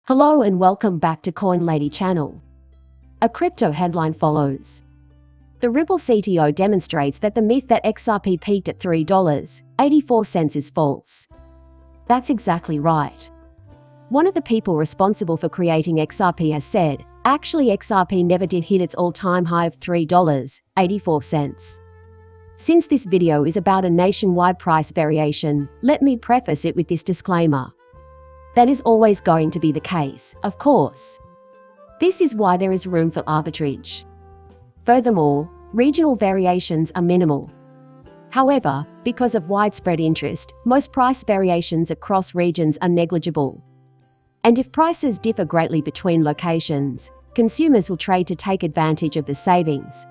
Hello and welcome back to CoinLady channel. A crypto headline follows. The Ripple CTO demonstrates that the myth that XRP peaked at $3.84 is false. That's exactly right. One of the people responsible for creating XRP has said, actually XRP never did hit its all-time high of $3.84. Since this video is about a nationwide price variation, let me preface it with this disclaimer. That is always going to be the case, of course. This is why there is room for arbitrage. Furthermore, regional variations are minimal. However, because of widespread interest, most price variations across regions are negligible. And if prices differ greatly between locations, consumers will trade to take advantage of the savings.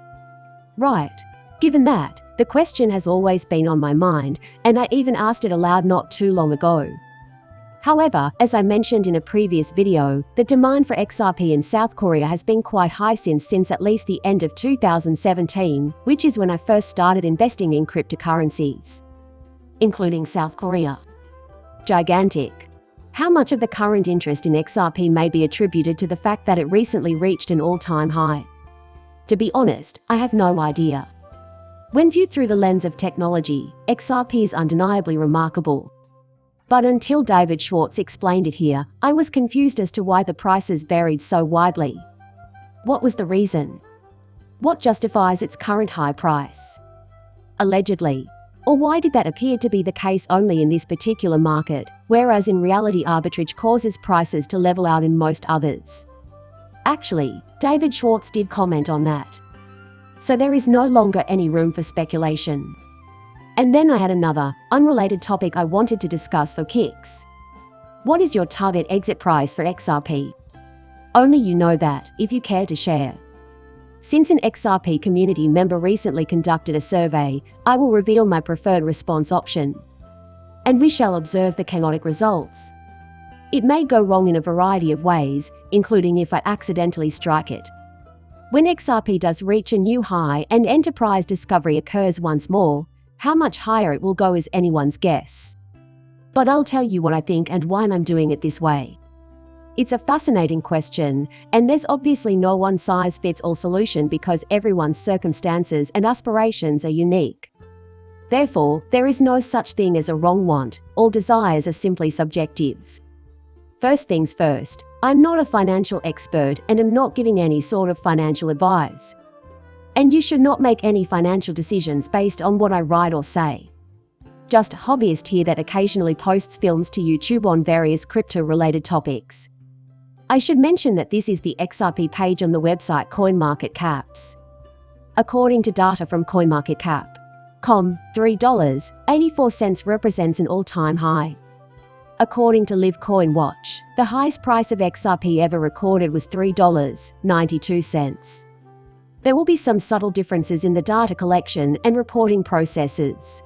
Right. Given that, the question has always been on my mind, and I even asked it aloud not too long ago. However, as I mentioned in a previous video, the demand for XRP in South Korea has been quite high since at least the end of 2017, which is when I first started investing in cryptocurrencies. Including South Korea. Gigantic. How much of the current interest in XRP may be attributed to the fact that it recently reached an all-time high? To be honest, I have no idea. When viewed through the lens of technology, XRP is undeniably remarkable. But until David Schwartz explained it here, I was confused as to why the prices varied so widely. What was the reason? What justifies its current high price? Allegedly. Or why did that appear to be the case only in this particular market, whereas in reality arbitrage causes prices to level out in most others? Actually, David Schwartz did comment on that. So there is no longer any room for speculation. And then I had another, unrelated topic I wanted to discuss for kicks. What is your target exit price for XRP? Only you know that, if you care to share. Since an XRP community member recently conducted a survey, I will reveal my preferred response option. And we shall observe the chaotic results. It may go wrong in a variety of ways, including if I accidentally strike it. When XRP does reach a new high and enterprise discovery occurs once more, how much higher it will go is anyone's guess. But I'll tell you what I think and why I'm doing it this way. It's a fascinating question, and there's obviously no one-size-fits-all solution because everyone's circumstances and aspirations are unique. Therefore, there is no such thing as a wrong want, all desires are simply subjective. First things first, I'm not a financial expert and am not giving any sort of financial advice. And you should not make any financial decisions based on what I write or say. Just a hobbyist here that occasionally posts films to YouTube on various crypto-related topics. I should mention that this is the XRP page on the website CoinMarketCaps. According to data from CoinMarketCap.com, $3.84 represents an all-time high. According to LiveCoin Watch, the highest price of XRP ever recorded was $3.92. There will be some subtle differences in the data collection and reporting processes.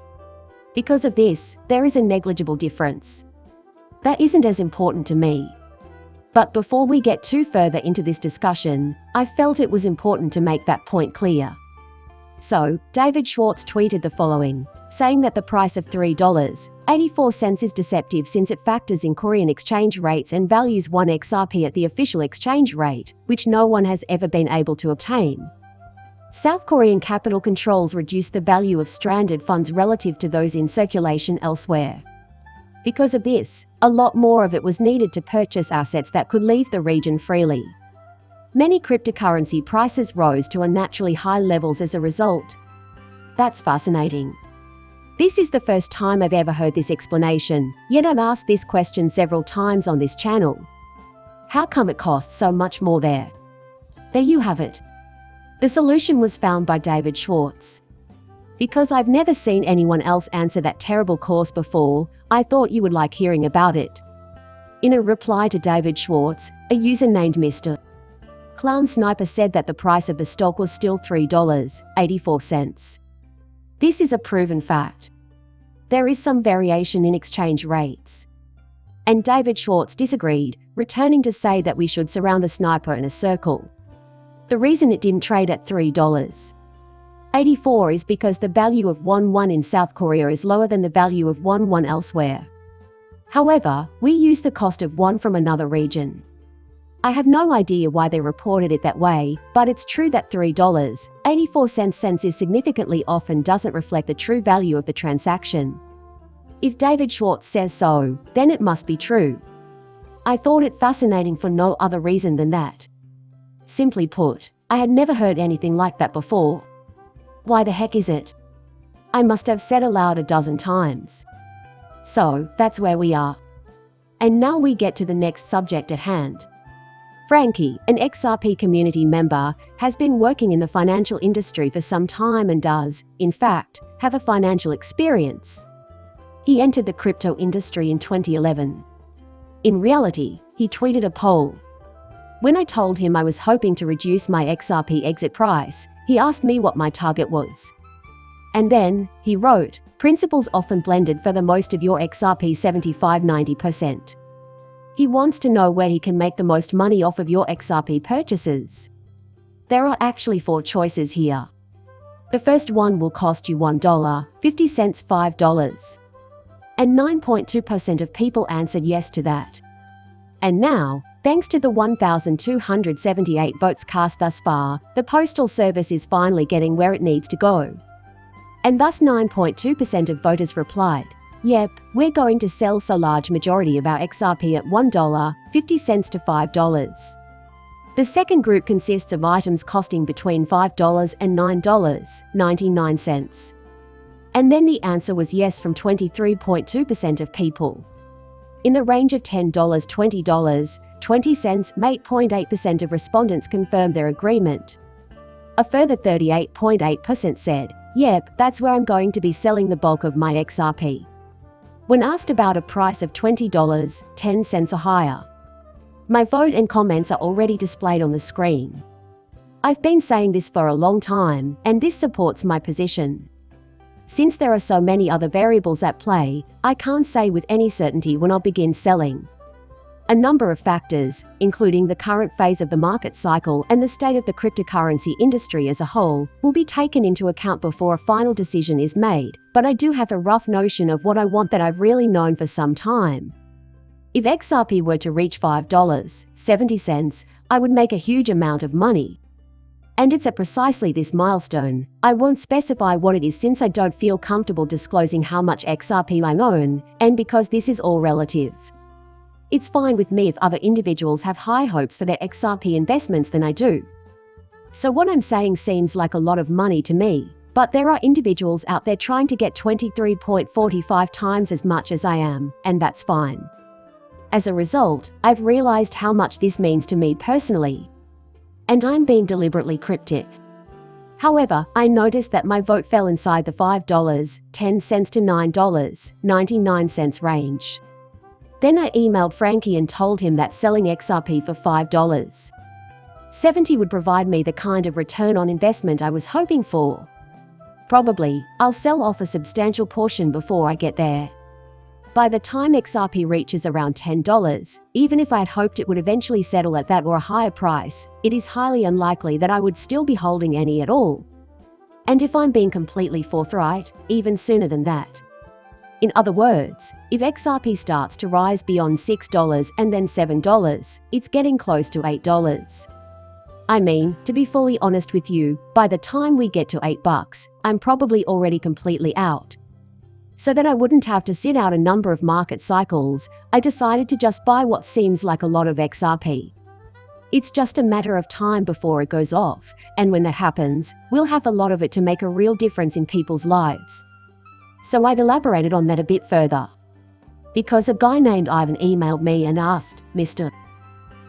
Because of this, there is a negligible difference. That isn't as important to me. But before we get too further into this discussion, I felt it was important to make that point clear. So, David Schwartz tweeted the following, saying that the price of $3.84 is deceptive since it factors in Korean exchange rates and values 1 XRP at the official exchange rate, which no one has ever been able to obtain. South Korean capital controls reduce the value of stranded funds relative to those in circulation elsewhere. Because of this, a lot more of it was needed to purchase assets that could leave the region freely. Many cryptocurrency prices rose to unnaturally high levels as a result. That's fascinating. This is the first time I've ever heard this explanation, yet I've asked this question several times on this channel. How come it costs so much more there? There you have it. The solution was found by David Schwartz. Because I've never seen anyone else answer that terrible course before, I thought you would like hearing about it. In a reply to David Schwartz, a user named Mr. Clown Sniper said that the price of the stock was still $3.84. This is a proven fact. There is some variation in exchange rates. And David Schwartz disagreed, returning to say that we should surround the sniper in a circle. The reason it didn't trade at $3.84 is because the value of won in South Korea is lower than the value of won elsewhere. However, we use the cost of won from another region. I have no idea why they reported it that way, but it's true that $3.84 is significantly off and doesn't reflect the true value of the transaction. If David Schwartz says so, then it must be true. I thought it fascinating for no other reason than that. Simply put, I had never heard anything like that before. Why the heck is it? I must have said aloud a dozen times. So, that's where we are. And now we get to the next subject at hand. Frankie, an XRP community member, has been working in the financial industry for some time and does, in fact, have a financial experience. He entered the crypto industry in 2011. In reality, he tweeted a poll. When I told him I was hoping to reduce my XRP exit price, he asked me what my target was. And then, he wrote, "Principles often blended for the most of your XRP 75–90%. He wants to know where he can make the most money off of your XRP purchases. There are actually 4 choices here. The first one will cost you $1.50, $5. And 9.2% of people answered yes to that. And now, thanks to the 1,278 votes cast thus far, the Postal Service is finally getting where it needs to go. And thus 9.2% of voters replied, yep, we're going to sell so large majority of our XRP at $1.50 to $5. The second group consists of items costing between $5 and $9.99. And then the answer was yes from 23.2% of people. In the range of $10, $20, 20 cents, 8.8% of respondents confirmed their agreement. A further 38.8% said, yep, that's where I'm going to be selling the bulk of my XRP. When asked about a price of $20, 10 cents or higher. My vote and comments are already displayed on the screen. I've been saying this for a long time, and this supports my position. Since there are so many other variables at play, I can't say with any certainty when I'll begin selling. A number of factors, including the current phase of the market cycle and the state of the cryptocurrency industry as a whole, will be taken into account before a final decision is made, but I do have a rough notion of what I want that I've really known for some time. If XRP were to reach $5.70, I would make a huge amount of money. And it's at precisely this milestone. I won't specify what it is since I don't feel comfortable disclosing how much XRP I own, and because this is all relative. It's fine with me if other individuals have high hopes for their XRP investments than I do. So what I'm saying seems like a lot of money to me, but there are individuals out there trying to get 23.45 times as much as I am, and that's fine. As a result, I've realized how much this means to me personally. And I'm being deliberately cryptic. However, I noticed that my vote fell inside the $5.10 to $9.99 range. Then I emailed Frankie and told him that selling XRP for $5.70 would provide me the kind of return on investment I was hoping for. Probably, I'll sell off a substantial portion before I get there. By the time XRP reaches around $10, even if I had hoped it would eventually settle at that or a higher price, it is highly unlikely that I would still be holding any at all. And if I'm being completely forthright, even sooner than that. In other words, if XRP starts to rise beyond $6 and then $7, it's getting close to $8. I mean, to be fully honest with you, by the time we get to $8, I'm probably already completely out. So that I wouldn't have to sit out a number of market cycles, I decided to just buy what seems like a lot of XRP. It's just a matter of time before it goes off, and when that happens, we'll have a lot of it to make a real difference in people's lives. So I'd elaborated on that a bit further. Because a guy named Ivan emailed me and asked, Mr.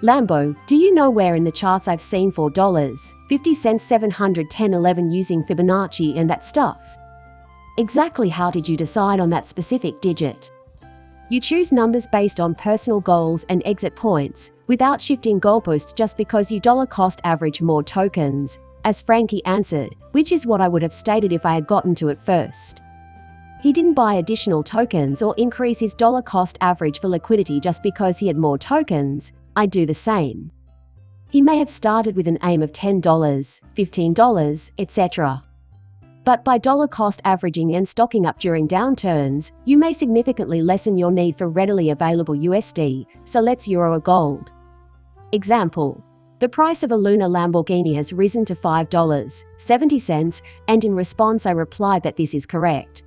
Lambo, do you know where in the charts I've seen $4.50, 710, 11 using Fibonacci and that stuff? Exactly how did you decide on that specific digit? You choose numbers based on personal goals and exit points, without shifting goalposts just because you $cost average more tokens, as Frankie answered, which is what I would have stated if I had gotten to it first. He didn't buy additional tokens or increase his $cost average for liquidity just because he had more tokens. I'd do the same. He may have started with an aim of $10, $15, etc. But by $cost averaging and stocking up during downturns, you may significantly lessen your need for readily available USD, so let's euro or gold. Example. The price of a lunar Lamborghini has risen to $5.70, and in response I replied that this is correct.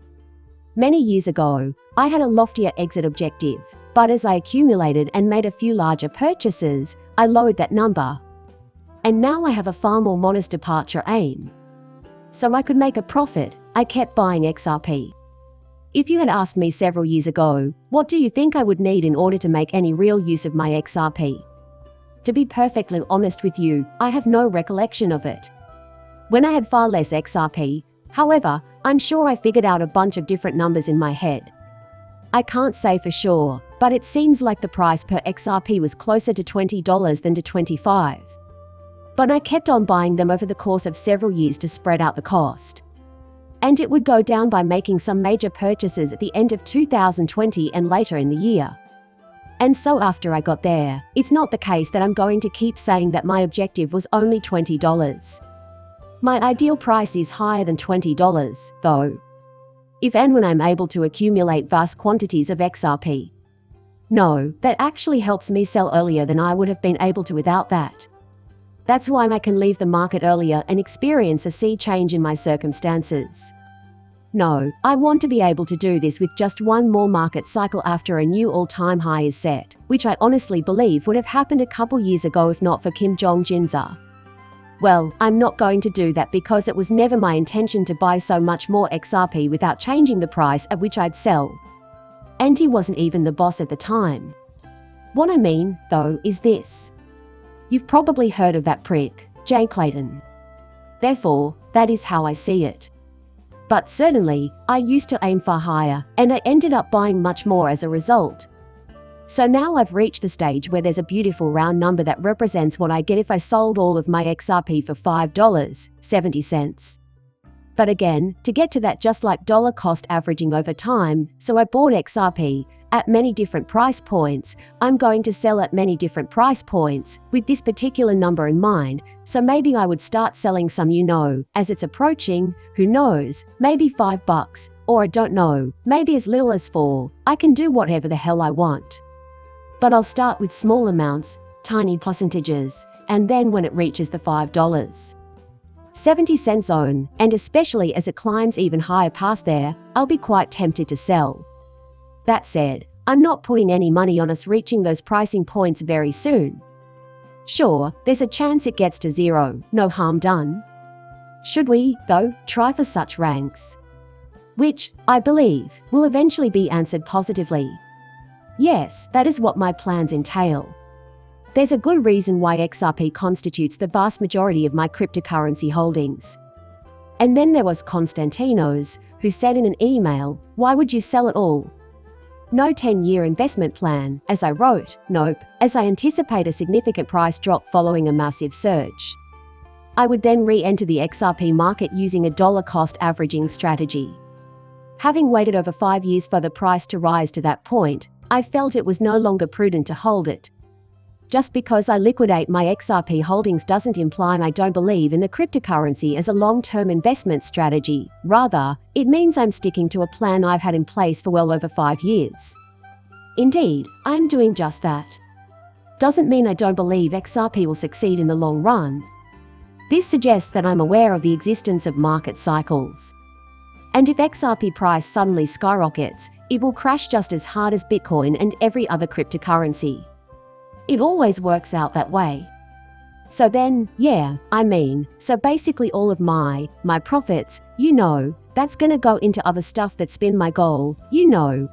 Many years ago, I had a loftier exit objective, but as I accumulated and made a few larger purchases, I lowered that number. And now I have a far more modest departure aim. So I could make a profit, I kept buying XRP. If you had asked me several years ago, what do you think I would need in order to make any real use of my XRP? To be perfectly honest with you, I have no recollection of it. When I had far less XRP, however, I'm sure I figured out a bunch of different numbers in my head. I can't say for sure, but it seems like the price per XRP was closer to $20 than to $25. But I kept on buying them over the course of several years to spread out the cost. And it would go down by making some major purchases at the end of 2020 and later in the year. And so after I got there, it's not the case that I'm going to keep saying that my objective was only $20. My ideal price is higher than $20, though. If and when I'm able to accumulate vast quantities of XRP. No, that actually helps me sell earlier than I would have been able to without that. That's why I can leave the market earlier and experience a sea change in my circumstances. No, I want to be able to do this with just one more market cycle after a new all-time high is set, which I honestly believe would have happened a couple years ago if not for Kim Jong-un's. Well, I'm not going to do that because it was never my intention to buy so much more XRP without changing the price at which I'd sell. And he wasn't even the boss at the time. What I mean, though, is this. You've probably heard of that prick, Jay Clayton. Therefore, that is how I see it. But certainly, I used to aim far higher, and I ended up buying much more as a result. So now I've reached the stage where there's a beautiful round number that represents what I get if I sold all of my XRP for $5.70. But again, to get to that just like dollar cost averaging over time, so I bought XRP at many different price points, I'm going to sell at many different price points, with this particular number in mind, so maybe I would start selling some as it's approaching, who knows, maybe $5, or I don't know, maybe as little as $4, I can do whatever the hell I want. But I'll start with small amounts, tiny percentages, and then when it reaches the $5.70 zone, and especially as it climbs even higher past there, I'll be quite tempted to sell. That said, I'm not putting any money on us reaching those pricing points very soon. Sure, there's a chance it gets to zero, no harm done. Should we, though, try for such ranks? Which, I believe, will eventually be answered positively. Yes, that is what my plans entail. There's a good reason why XRP constitutes the vast majority of my cryptocurrency holdings. And then there was Konstantinos, who said in an email, "Why would you sell it all? No 10-year investment plan," as I wrote, "Nope, as I anticipate a significant price drop following a massive surge. I would then re-enter the XRP market using a dollar cost averaging strategy." Having waited over 5 years for the price to rise to that point, I felt it was no longer prudent to hold it. Just because I liquidate my XRP holdings doesn't imply I don't believe in the cryptocurrency as a long-term investment strategy. Rather, it means I'm sticking to a plan I've had in place for well over 5 years. Indeed, I'm doing just that. Doesn't mean I don't believe XRP will succeed in the long run. This suggests that I'm aware of the existence of market cycles. And if XRP price suddenly skyrockets, it will crash just as hard as Bitcoin and every other cryptocurrency. It always works out that way. So then, so basically all of my profits, that's gonna go into other stuff that's been my goal,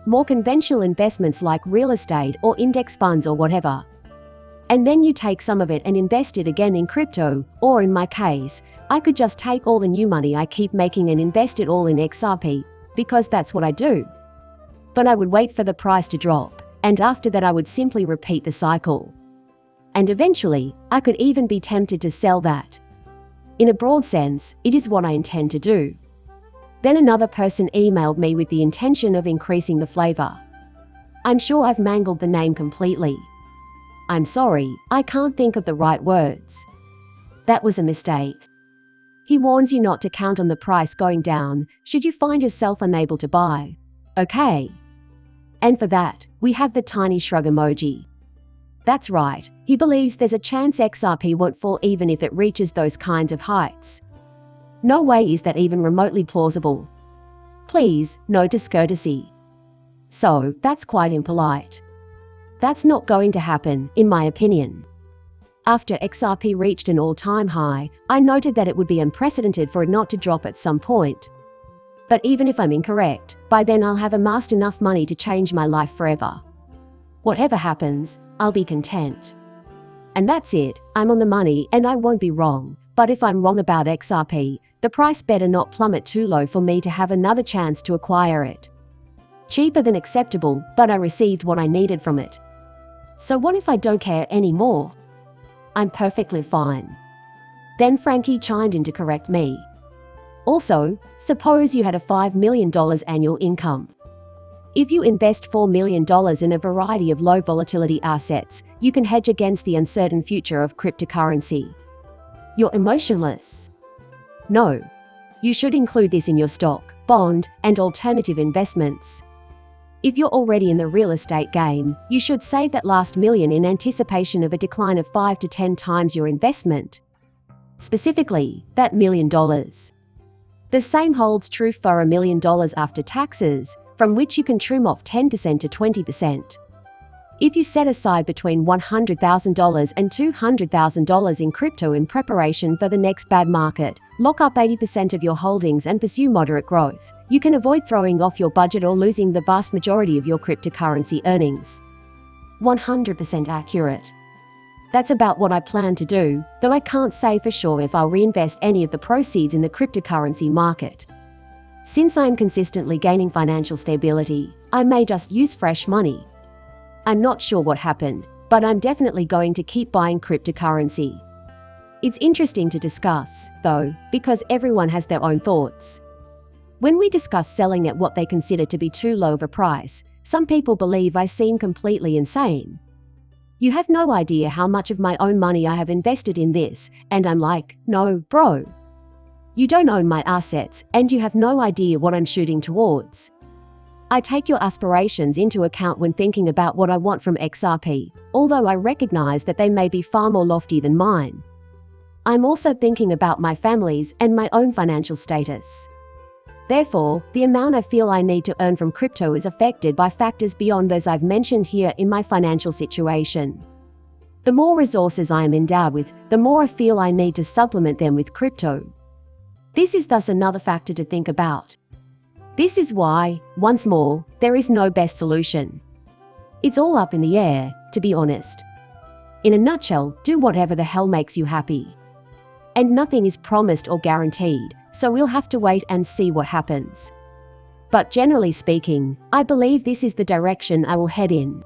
more conventional investments like real estate or index funds or whatever. And then you take some of it and invest it again in crypto, or in my case, I could just take all the new money I keep making and invest it all in XRP, because that's what I do. But I would wait for the price to drop, and after that I would simply repeat the cycle. And eventually, I could even be tempted to sell that. In a broad sense, it is what I intend to do. Then another person emailed me with the intention of increasing the flavor. I'm sure I've mangled the name completely. I'm sorry, I can't think of the right words. That was a mistake. He warns you not to count on the price going down, should you find yourself unable to buy. Okay. And for that, we have the tiny shrug emoji. That's right, he believes there's a chance XRP won't fall even if it reaches those kinds of heights. No way is that even remotely plausible. Please, no discourtesy. So, that's quite impolite. That's not going to happen, in my opinion. After XRP reached an all-time high, I noted that it would be unprecedented for it not to drop at some point. But even if I'm incorrect, by then I'll have amassed enough money to change my life forever. Whatever happens, I'll be content. And that's it, I'm on the money and I won't be wrong, but if I'm wrong about XRP, the price better not plummet too low for me to have another chance to acquire it. Cheaper than acceptable, but I received what I needed from it. So what if I don't care anymore? I'm perfectly fine. Then Frankie chimed in to correct me. Also, suppose you had a $5 million annual income. If you invest $4 million in a variety of low volatility assets, you can hedge against the uncertain future of cryptocurrency. You're emotionless. No. You should include this in your stock, bond, and alternative investments. If you're already in the real estate game, you should save that last million in anticipation of a decline of 5 to 10 times your investment. Specifically, that $1 million. The same holds true for $1 million after taxes, from which you can trim off 10% to 20%. If you set aside between $100,000 and $200,000 in crypto in preparation for the next bad market, lock up 80% of your holdings and pursue moderate growth, you can avoid throwing off your budget or losing the vast majority of your cryptocurrency earnings. 100% accurate. That's about what I plan to do, though I can't say for sure if I'll reinvest any of the proceeds in the cryptocurrency market. Since I'm consistently gaining financial stability, I may just use fresh money. I'm not sure what happened, but I'm definitely going to keep buying cryptocurrency. It's interesting to discuss, though, because everyone has their own thoughts. When we discuss selling at what they consider to be too low of a price, some people believe I seem completely insane. You have no idea how much of my own money I have invested in this, and I'm like, no, bro. You don't own my assets, and you have no idea what I'm shooting towards. I take your aspirations into account when thinking about what I want from XRP, although I recognize that they may be far more lofty than mine. I'm also thinking about my family's and my own financial status. Therefore, the amount I feel I need to earn from crypto is affected by factors beyond those I've mentioned here in my financial situation. The more resources I am endowed with, the more I feel I need to supplement them with crypto. This is thus another factor to think about. This is why, once more, there is no best solution. It's all up in the air, to be honest. In a nutshell, do whatever the hell makes you happy. And nothing is promised or guaranteed, so we'll have to wait and see what happens. But generally speaking, I believe this is the direction I will head in.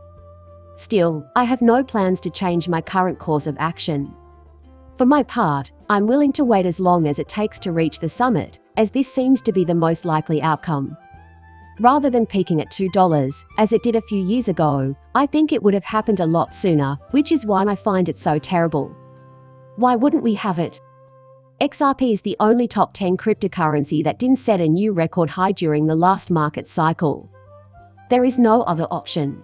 Still, I have no plans to change my current course of action. For my part, I'm willing to wait as long as it takes to reach the summit, as this seems to be the most likely outcome. Rather than peaking at $2, as it did a few years ago, I think it would have happened a lot sooner, which is why I find it so terrible. Why wouldn't we have it? XRP is the only top 10 cryptocurrency that didn't set a new record high during the last market cycle. There is no other option.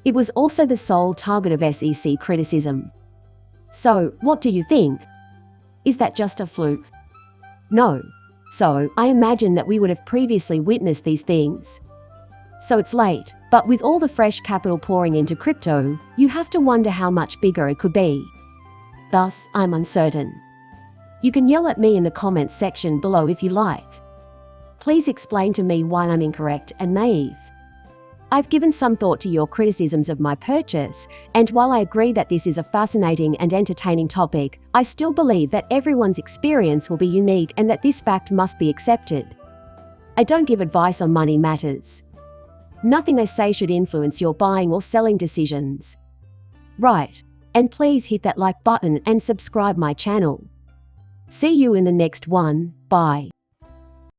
It was also the sole target of SEC criticism. So, what do you think? Is that just a fluke? No. So, I imagine that we would have previously witnessed these things. So it's late, but with all the fresh capital pouring into crypto, you have to wonder how much bigger it could be. Thus, I'm uncertain. You can yell at me in the comments section below if you like. Please explain to me why I'm incorrect and naive. I've given some thought to your criticisms of my purchase, and while I agree that this is a fascinating and entertaining topic, I still believe that everyone's experience will be unique and that this fact must be accepted. I don't give advice on money matters. Nothing I say should influence your buying or selling decisions. Right. And please hit that like button and subscribe my channel. See you in the next one. Bye.